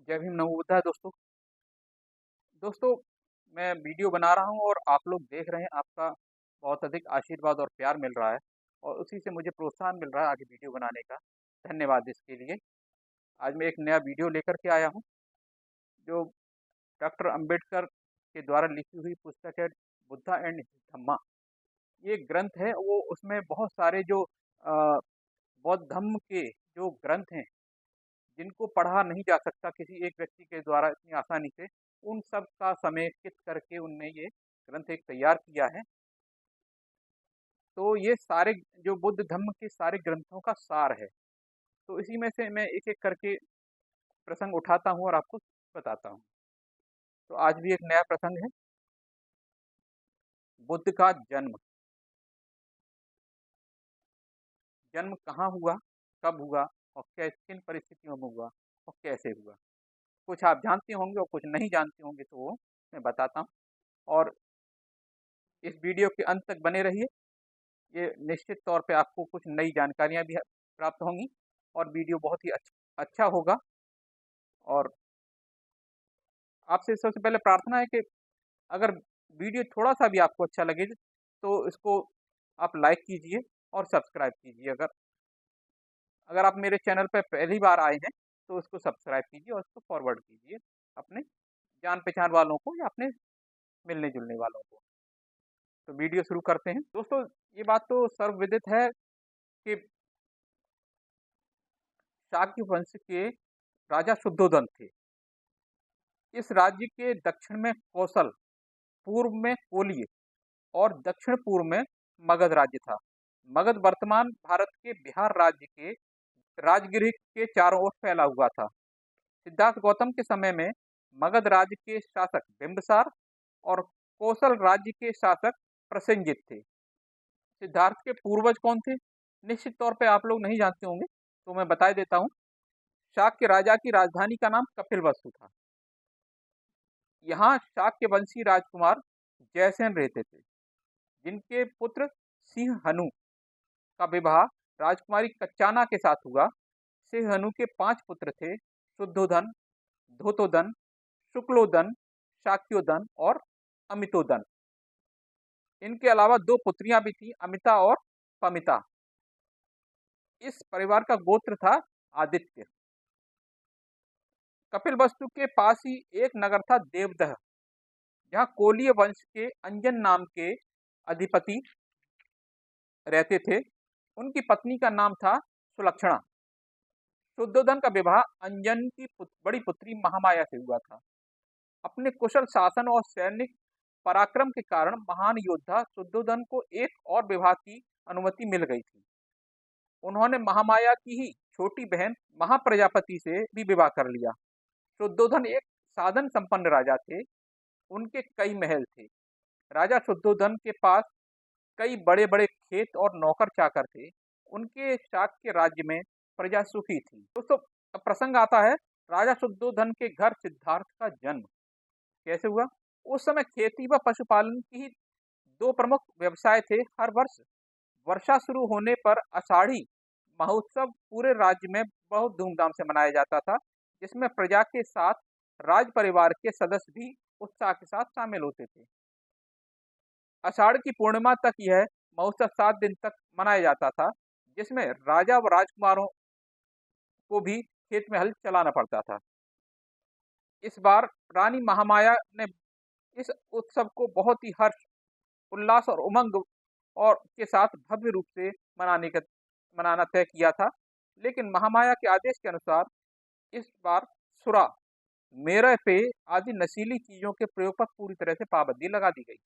जय भीम नमो बुद्धाय दोस्तों। दोस्तों, मैं वीडियो बना रहा हूँ और आप लोग देख रहे हैं। आपका बहुत अधिक आशीर्वाद और प्यार मिल रहा है और उसी से मुझे प्रोत्साहन मिल रहा है आगे वीडियो बनाने का। धन्यवाद इसके लिए। आज मैं एक नया वीडियो लेकर के आया हूँ जो डॉक्टर अंबेडकर के द्वारा लिखी हुई पुस्तक है, बुद्धा एंड हिज धम्मा। ये ग्रंथ है, वो उसमें बहुत सारे जो बौद्ध धम्म के जो ग्रंथ हैं, जिनको पढ़ा नहीं जा सकता किसी एक व्यक्ति के द्वारा इतनी आसानी से, उन सब का समेकित करके उनने ये ग्रंथ एक तैयार किया है। तो ये सारे जो बुद्ध धम्म के सारे ग्रंथों का सार है। तो इसी में से मैं एक एक करके प्रसंग उठाता हूँ और आपको बताता हूँ। तो आज भी एक नया प्रसंग है, बुद्ध का जन्म। जन्म कहाँ हुआ, कब हुआ और किन परिस्थितियों में हुआ और कैसे हुआ। कुछ आप जानते होंगे और कुछ नहीं जानते होंगे, तो वो मैं बताता हूँ। और इस वीडियो के अंत तक बने रहिए। ये निश्चित तौर पे आपको कुछ नई जानकारियाँ भी प्राप्त होंगी और वीडियो बहुत ही अच्छा होगा। और आपसे सबसे पहले प्रार्थना है कि अगर वीडियो थोड़ा-सा भी आपको अच्छा लगे, तो इसको आप लाइक कीजिए और सब्सक्राइब कीजिए। अगर अगर आप मेरे चैनल पे पहली बार आए हैं, तो उसको सब्सक्राइब कीजिए और उसको फॉरवर्ड कीजिए अपने जान-पहचान वालों को या अपने मिलने-जुलने वालों को। तो वीडियो शुरू करते हैं। दोस्तों, ये बात तो सर्वविदित है कि शाक्य वंश के राजा शुद्धोधन थे। इस राज्य के दक्षिण में कौशल, पूर्व में कोलिय और दक्षिण पूर्व में मगध राज्य था। मगध वर्तमान भारत के बिहार राज्य के राजगिर के चारों ओर फैला हुआ था। सिद्धार्थ गौतम के समय में मगध राज्य के शासक बिंबिसार और कौशल राज्य के शासक प्रसेनजित थे। सिद्धार्थ के पूर्वज कौन थे? निश्चित तौर पे आप लोग नहीं जानते होंगे, तो मैं बता देता हूँ। शाक्य राजा की राजधानी का नाम कपिलवस्तु था। यहाँ शाक्य वंशी राजकुमार जयसेन रहते थे, जिनके पुत्र सिंह हनु का विवाह राजकुमारी कच्चाना के साथ हुआ। सिंह हनु के 5 पुत्र थे: शुद्धोधन, धोतोदन, शुक्लोदन, शाक्योदन और अमितोदन। इनके अलावा 2 पुत्रियां भी थी, अमिता और पमिता। इस परिवार का गोत्र था आदित्य। कपिलवस्तु के पास ही एक नगर था देवदह, जहाँ कोलीय वंश के अंजन नाम के अधिपति रहते थे। उनकी पत्नी का नाम था सुलक्षणा। शुद्धोधन का विवाह अंजन की बड़ी पुत्री महामाया से हुआ था। अपने कुशल शासन और सैनिक पराक्रम के कारण महान योद्धा शुद्धोधन को एक और विवाह की अनुमति मिल गई थी। उन्होंने महामाया की ही छोटी बहन महाप्रजापति से भी विवाह कर लिया। शुद्धोधन एक साधन संपन्न राजा थे। उनके कई महल थे। राजा शुद्धोधन के पास कई बड़े-बड़े खेत और नौकर चाकर थे। उनके शाक्य राज्य में प्रजा सुखी थी। दोस्तों, अब प्रसंग आता है राजा शुद्धोधन के घर सिद्धार्थ का जन्म कैसे हुआ। उस समय खेती व पशुपालन की ही 2 प्रमुख व्यवसाय थे। हर वर्ष वर्षा शुरू होने पर आषाढ़ी महोत्सव पूरे राज्य में बहुत धूमधाम से मनाया जाता था, जिसमें प्रजा के साथ राज परिवार के सदस्य भी उत्साह के साथ शामिल होते थे। आषाढ़ की पूर्णिमा तक यह महोत्सव 7 दिन तक मनाया जाता था, जिसमें राजा व राजकुमारों को भी खेत में हल चलाना पड़ता था। इस बार रानी महामाया ने इस उत्सव को बहुत ही हर्ष, उल्लास और उमंग और के साथ भव्य रूप से मनाना तय किया था। लेकिन महामाया के आदेश के अनुसार इस बार सुरा, मेरा पेय आदि नशीली चीजों के प्रयोग पर पूरी तरह से पाबंदी लगा दी गई।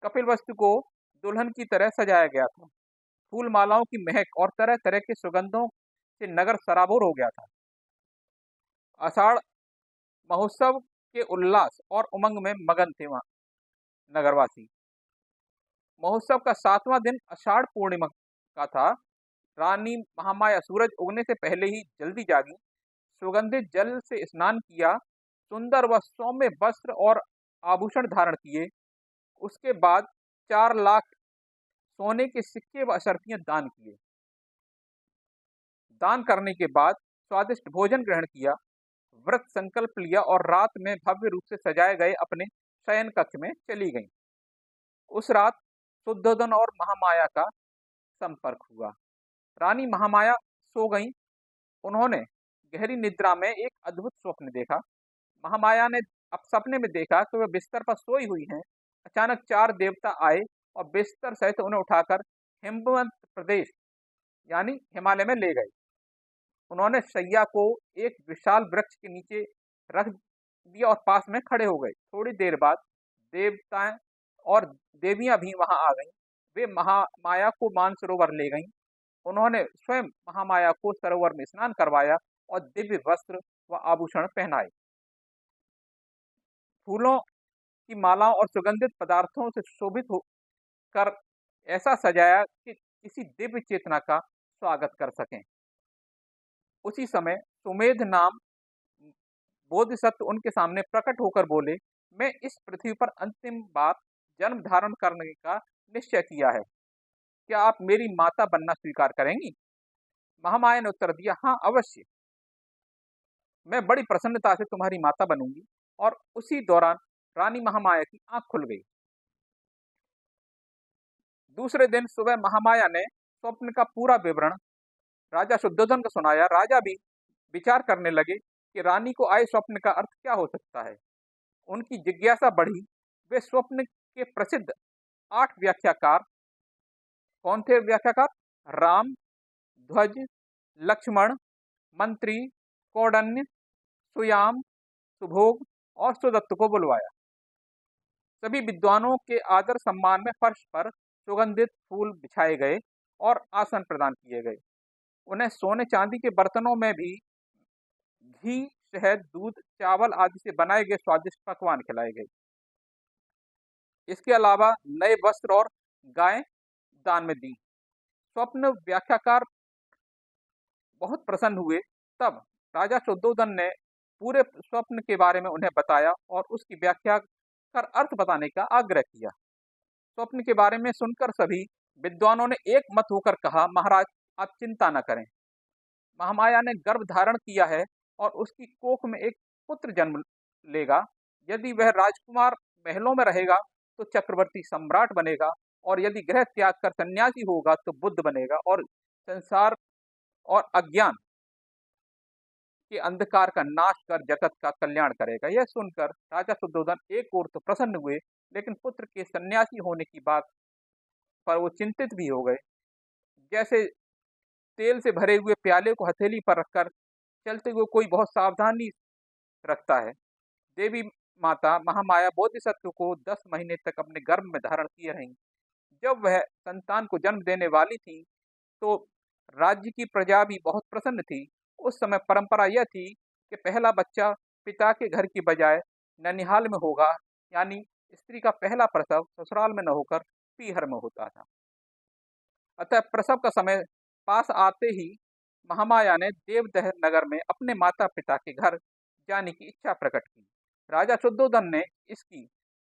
कपिलवस्तु को दुल्हन की तरह सजाया गया था। फूल मालाओं की महक और तरह तरह के सुगंधों से नगर सराबोर हो गया था। आषाढ़ महोत्सव के उल्लास और उमंग में मगन थे वहां नगरवासी। महोत्सव का 7वां दिन आषाढ़ पूर्णिमा का था। रानी महामाया सूरज उगने से पहले ही जल्दी जागी, सुगंधित जल से स्नान किया, सुंदर व सौम्य वस्त्र और आभूषण धारण किए। उसके बाद 4 लाख सोने के सिक्के व अशर्फियां दान किए। दान करने के बाद स्वादिष्ट भोजन ग्रहण किया। व्रत संकल्प लिया और रात में भव्य रूप से सजाए गए अपने शयन कक्ष में चली गईं। उस रात शुद्धोदन और महामाया का संपर्क हुआ। रानी महामाया सो गईं। उन्होंने गहरी निद्रा में एक अद्भुत स्वप्न देखा। महामाया ने अब सपने में देखा कि वह बिस्तर पर सोई हुई हैं। अचानक 4 देवता आए और बिस्तर सहित उन्हें उठाकर हिमवंत प्रदेश यानी हिमालय में ले गए। उन्होंने शैया को एक विशाल वृक्ष के नीचे रख दिया और पास में खड़े हो गए। थोड़ी देर बाद देवताएं और देवियां भी वहां आ गईं। वे महामाया को मानसरोवर ले गईं। उन्होंने स्वयं महामाया को सरोवर में स्नान करवाया और दिव्य वस्त्र व आभूषण पहनाए। फूलों की मालाओं और सुगंधित पदार्थों से शोभित होकर ऐसा सजाया कि किसी दिव्य चेतना का स्वागत कर सकें। उसी समय सुमेध नाम बोधिसत्व उनके सामने प्रकट होकर बोले, मैं इस पृथ्वी पर अंतिम बार जन्म धारण करने का निश्चय किया है। क्या आप मेरी माता बनना स्वीकार करेंगी? महामाया ने उत्तर दिया, हाँ अवश्य, मैं बड़ी प्रसन्नता से तुम्हारी माता बनूंगी। और उसी दौरान रानी महामाया की आंख खुल गई। दूसरे दिन सुबह महामाया ने स्वप्न का पूरा विवरण राजा शुद्धोधन को सुनाया। राजा भी विचार करने लगे कि रानी को आए स्वप्न का अर्थ क्या हो सकता है। उनकी जिज्ञासा बढ़ी। वे स्वप्न के प्रसिद्ध 8 व्याख्याकार कौन थे? व्याख्याकार राम, ध्वज, लक्ष्मण, मंत्री, कौंडन्य, सुयाम, सुभोग और सुदत्त को बुलवाया। सभी विद्वानों के आदर सम्मान में फर्श पर सुगंधित फूल बिछाए गए और आसन प्रदान किए गए। उन्हें सोने चांदी के बर्तनों में भी घी, शहद, दूध, चावल आदि से बनाए गए स्वादिष्ट पकवान खिलाए गए। इसके अलावा नए वस्त्र और गायें दान में दी। स्वप्न व्याख्याकार बहुत प्रसन्न हुए। तब राजा शुद्धोधन ने पूरे स्वप्न के बारे में उन्हें बताया और उसकी व्याख्या कर अर्थ बताने का आग्रह किया। स्वप्न के बारे में सुनकर सभी विद्वानों ने एक मत होकर कहा, महाराज आप चिंता न करें। महामाया ने गर्भ धारण किया है और उसकी कोख में एक पुत्र जन्म लेगा। यदि वह राजकुमार महलों में रहेगा तो चक्रवर्ती सम्राट बनेगा, और यदि गृह त्याग कर सन्यासी होगा तो बुद्ध बनेगा और संसार और अज्ञान के अंधकार का नाश कर जगत का कल्याण करेगा। यह सुनकर राजा शुद्धोधन एक ओर तो प्रसन्न हुए, लेकिन पुत्र के सन्यासी होने की बात पर वो चिंतित भी हो गए। जैसे तेल से भरे हुए प्याले को हथेली पर रखकर चलते हुए कोई बहुत सावधानी रखता है। देवी माता महामाया बोधिसत्व को 10 महीने तक अपने गर्भ में धारण किए रहीं। जब वह संतान को जन्म देने वाली थी तो राज्य की प्रजा भी बहुत प्रसन्न थी। उस समय परंपरा यह थी कि पहला बच्चा पिता के घर की बजाय ननिहाल में होगा, यानी स्त्री का पहला प्रसव ससुराल में न होकर पीहर में होता था। अतः प्रसव का समय पास आते ही महामाया ने देवदह नगर में अपने माता पिता के घर जाने की इच्छा प्रकट की। राजा शुद्धोधन ने इसकी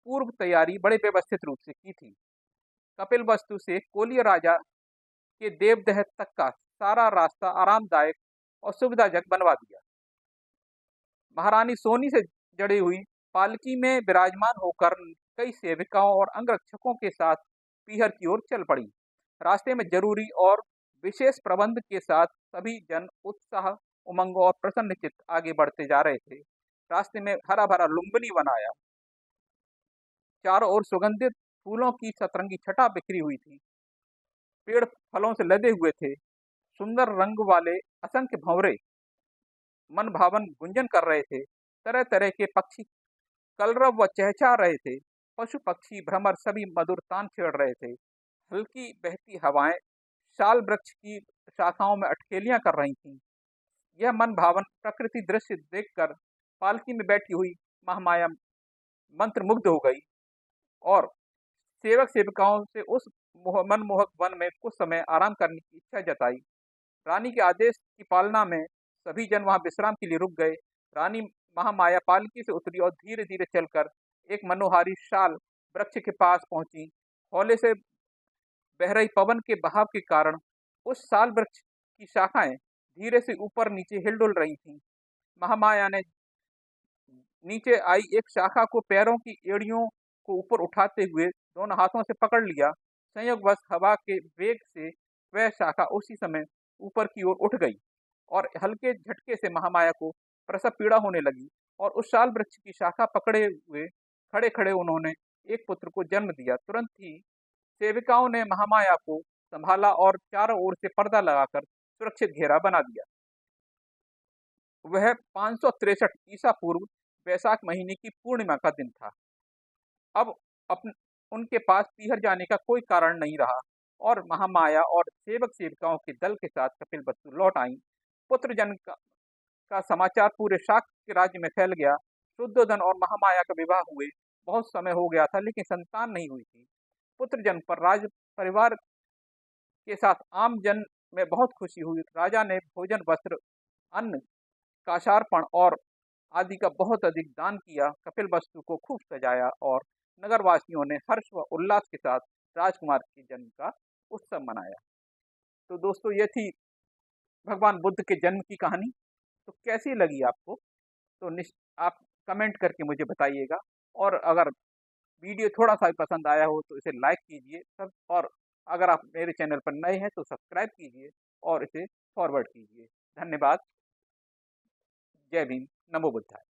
पूर्व तैयारी बड़े व्यवस्थित रूप से की थी। कपिलवस्तु से कोलिय राजा के देवदह तक का सारा रास्ता आरामदायक और सुविधाजनक बनवा दिया। महारानी सोनी से जड़ी हुई पालकी में विराजमान होकर कई सेविकाओं और अंगरक्षकों के साथ पीहर की ओर चल पड़ी। रास्ते में जरूरी और विशेष प्रबंध के साथ सभी जन उत्साह, उमंग और प्रसन्नचित्त आगे बढ़ते जा रहे थे। रास्ते में हरा भरा लुम्बिनी बनाया। चारों ओर सुगंधित फूलों की सतरंगी छटा बिखरी हुई थी। पेड़ फलों से लदे हुए थे। सुंदर रंग वाले असंख्य भंवरे मन भावन गुंजन कर रहे थे। तरह तरह के पक्षी कलरव व चहचहा रहे थे। पशु पक्षी भ्रमर सभी मधुर तान छेड़ रहे थे। हल्की बहती हवाएं शाल वृक्ष की शाखाओं में अटखेलियां कर रही थीं। यह मन भावन प्रकृति दृश्य देखकर पालकी में बैठी हुई महामाया मंत्रमुग्ध हो गई और सेवक सेविकाओं से उस मनमोहक वन में कुछ समय आराम करने की इच्छा जताई। रानी के आदेश की पालना में सभी जन वहां विश्राम के लिए रुक गए। रानी महामाया पालकी से उतरी और धीरे धीरे चलकर एक मनोहारी शाल वृक्ष के पास पहुंची। हौले से बह रही पवन के बहाव के कारण उस साल वृक्ष की शाखाएं धीरे से ऊपर नीचे हिलडुल रही थीं। महामाया ने नीचे आई एक शाखा को पैरों की एड़ियों को ऊपर उठाते हुए दोनों हाथों से पकड़ लिया। संयोगवश हवा के वेग से वह शाखा उसी समय ऊपर की ओर उठ गई और हल्के झटके से महामाया को प्रसव पीड़ा होने लगी और उस साल वृक्ष की शाखा पकड़े हुए खड़े खड़े उन्होंने एक पुत्र को जन्म दिया। तुरंत ही सेविकाओं ने महामाया को संभाला और चारों ओर से पर्दा लगाकर सुरक्षित घेरा बना दिया। वह 563 ईसा पूर्व वैशाख महीने की पूर्णिमा का दिन था। अब अपन उनके पास पीहर जाने का कोई कारण नहीं रहा और महामाया और सेवक सेविकाओं के दल के साथ कपिलवस्तु लौट आई। पुत्र जन्म का समाचार पूरे शाक्य के राज्य में फैल गया। शुद्धोधन और महामाया का विवाह हुए बहुत समय हो गया था, लेकिन संतान नहीं हुई थी। पुत्र जन्म पर राज परिवार के साथ आम जन में बहुत खुशी हुई। राजा ने भोजन, वस्त्र, अन्न, काशार्पण और आदि का बहुत अधिक दान किया। कपिलवस्तु को खूब सजाया और नगरवासियों ने हर्ष व उल्लास के साथ राजकुमार के जन्म का उत्सव मनाया। तो दोस्तों, ये थी भगवान बुद्ध के जन्म की कहानी। तो कैसी लगी आपको? तो आप कमेंट करके मुझे बताइएगा और अगर वीडियो थोड़ा-सा भी पसंद आया हो तो इसे लाइक कीजिए सब, और अगर आप मेरे चैनल पर नए हैं तो सब्सक्राइब कीजिए और इसे फॉरवर्ड कीजिए। धन्यवाद। जय भीम, नमो बुद्धाय।